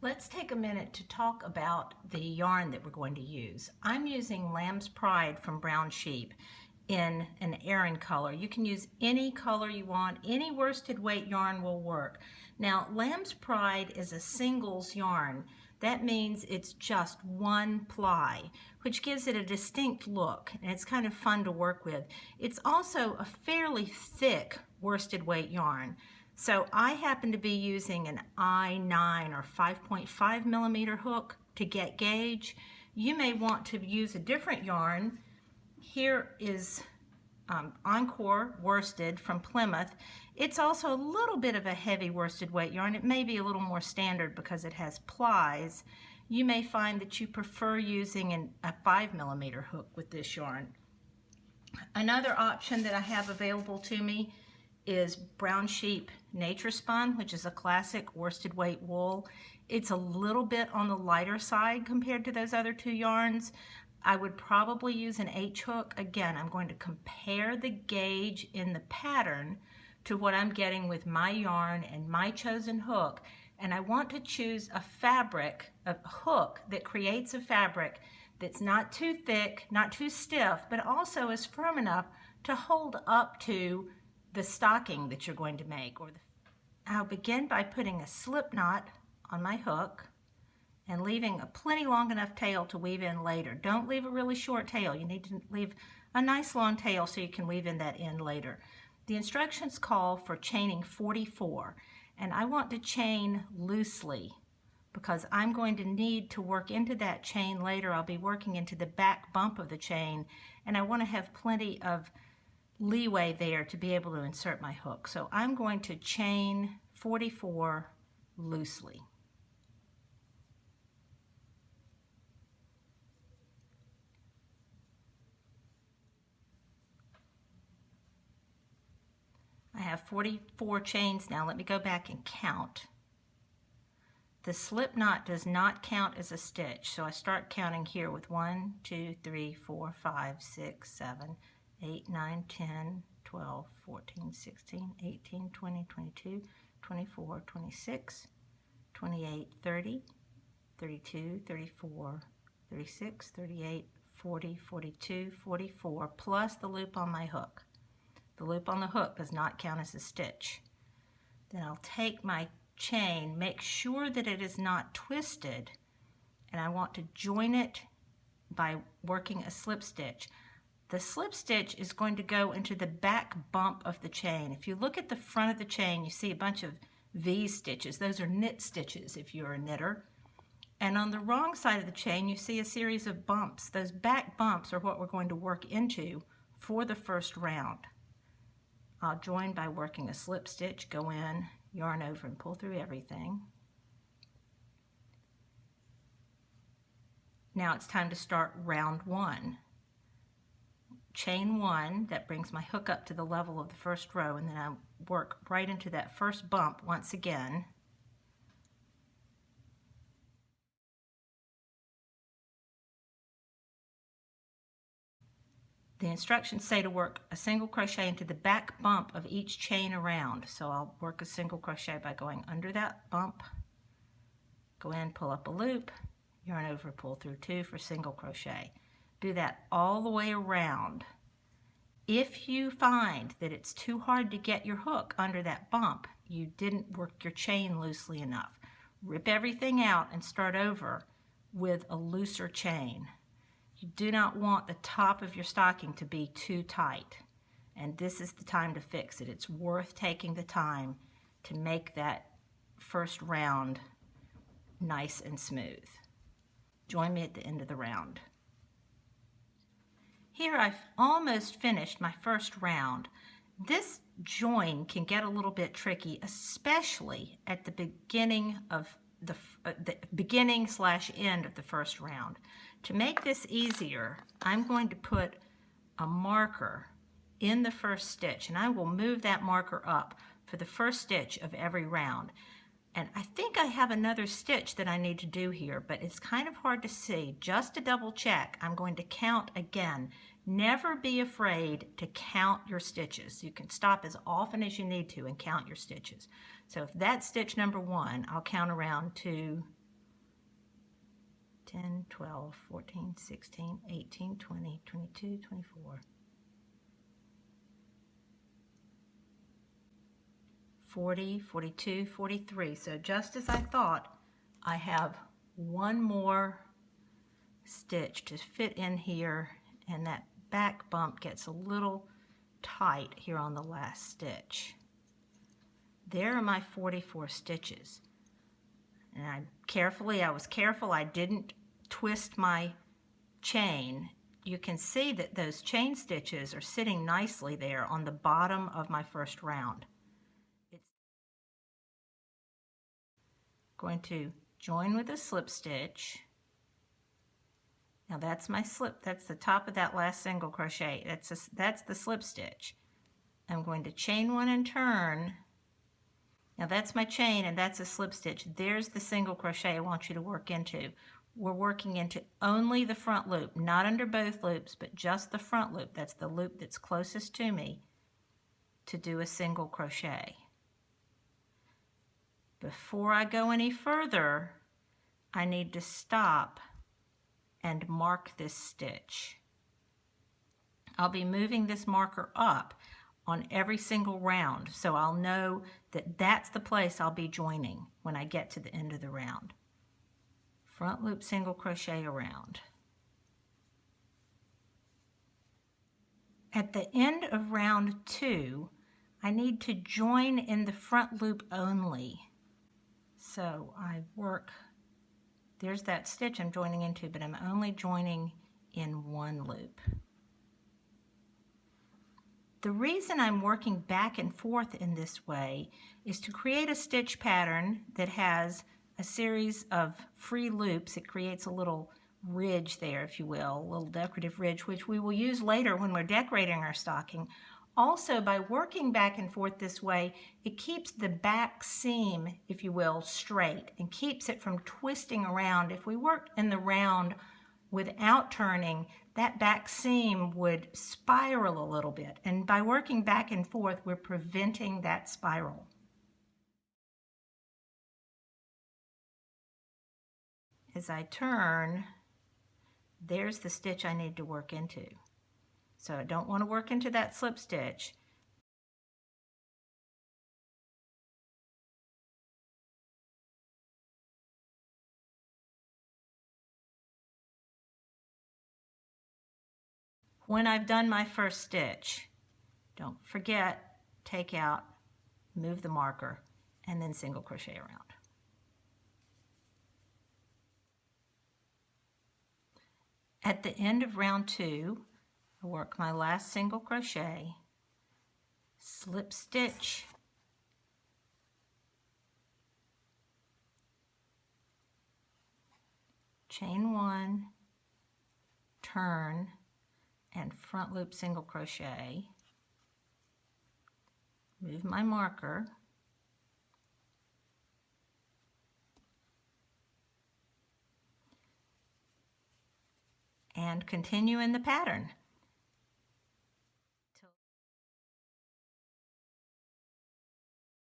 Let's take a minute to talk about the yarn that we're going to use. I'm using Lamb's Pride from Brown Sheep in an Aran color. You can use any color you want. Any worsted weight yarn will work. Now, Lamb's Pride is a singles yarn. That means it's just one ply, which gives it a distinct look, and it's kind of fun to work with. It's also a fairly thick worsted weight yarn. So I happen to be using an I9 or 5.5 millimeter hook to get gauge. You may want to use a different yarn. Here is Encore worsted from Plymouth. It's also a little bit of a heavy worsted weight yarn. It may be a little more standard because it has plies. You may find that you prefer using a 5 millimeter hook with this yarn. Another option that I have available to me is Brown Sheep Nature Spun, which is a classic worsted weight wool. It's a little bit on the lighter side compared to those other two yarns. I would probably use an H hook. Again, I'm going to compare the gauge in the pattern to what I'm getting with my yarn and my chosen hook, and I want to choose a fabric, a hook that creates a fabric that's not too thick, not too stiff, but also is firm enough to hold up to the stocking that you're going to make. I'll begin by putting a slip knot on my hook and leaving a plenty long enough tail to weave in later. Don't leave a really short tail. You need to leave a nice long tail so you can weave in that end later. The instructions call for chaining 44, and I want to chain loosely because I'm going to need to work into that chain later. I'll be working into the back bump of the chain, and I want to have plenty of leeway there to be able to insert my hook. So I'm going to chain 44 loosely. I have 44 chains now. Let me go back and count. The slip knot does not count as a stitch, so I start counting here with 1, 2, 3, 4, 5, 6, 7, 8, 9, 10, 12, 14, 16, 18, 20, 22, 24, 26, 28, 30, 32, 34, 36, 38, 40, 42, 44, plus the loop on my hook. The loop on the hook does not count as a stitch. Then I'll take my chain, make sure that it is not twisted, and I want to join it by working a slip stitch. The slip stitch is going to go into the back bump of the chain. If you look at the front of the chain, you see a bunch of V stitches. Those are knit stitches if you're a knitter. And on the wrong side of the chain, you see a series of bumps. Those back bumps are what we're going to work into for the first round. I'll join by working a slip stitch, go in, yarn over, and pull through everything. Now it's time to start round 1. Chain 1, that brings my hook up to the level of the first row, and then I work right into that first bump once again. The instructions say to work a single crochet into the back bump of each chain around. So I'll work a single crochet by going under that bump, go in, pull up a loop, yarn over, pull through 2 for single crochet. Do that all the way around. If you find that it's too hard to get your hook under that bump, you didn't work your chain loosely enough, rip everything out and start over with a looser chain. You do not want the top of your stocking to be too tight, and this is the time to fix it. It's worth taking the time to make that first round nice and smooth. Join me at the end of the round. Here I've almost finished my first round. This join can get a little bit tricky, especially at the beginning of the beginning/end of the first round. To make this easier, I'm going to put a marker in the first stitch, and I will move that marker up for the first stitch of every round. And I think I have another stitch that I need to do here, but it's kind of hard to see. Just to double check, I'm going to count again. Never be afraid to count your stitches. You can stop as often as you need to and count your stitches. So if that's stitch number 1, I'll count around 2, 10, 12, 14, 16, 18, 20, 22, 24, 40, 42, 43. So just as I thought, I have one more stitch to fit in here, and that back bump gets a little tight here on the last stitch. There are my 44 stitches. And I was careful, I didn't twist my chain. You can see that those chain stitches are sitting nicely there on the bottom of my first round. It's going to join with a slip stitch. Now that's my slip, that's the top of that last single crochet. That's the slip stitch. I'm going to chain one and turn. Now that's my chain and that's a slip stitch. There's the single crochet I want you to work into. We're working into only the front loop, not under both loops, but just the front loop. That's the loop that's closest to me to do a single crochet. Before I go any further, I need to stop and mark this stitch. I'll be moving this marker up on every single round, so I'll know that that's the place I'll be joining when I get to the end of the round. Front loop single crochet around. At the end of round 2, I need to join in the front loop only. So I work, there's that stitch I'm joining into, but I'm only joining in one loop. The reason I'm working back and forth in this way is to create a stitch pattern that has a series of free loops. It creates a little ridge there, if you will, a little decorative ridge, which we will use later when we're decorating our stocking. Also, by working back and forth this way, it keeps the back seam, if you will, straight and keeps it from twisting around. If we worked in the round without turning, that back seam would spiral a little bit. And by working back and forth, we're preventing that spiral. As I turn, there's the stitch I need to work into. So I don't want to work into that slip stitch. When I've done my first stitch, don't forget, take out, move the marker, and then single crochet around. At the end of round 2, I work my last single crochet, slip stitch, chain 1, turn, and front loop single crochet, move my marker, and continue in the pattern.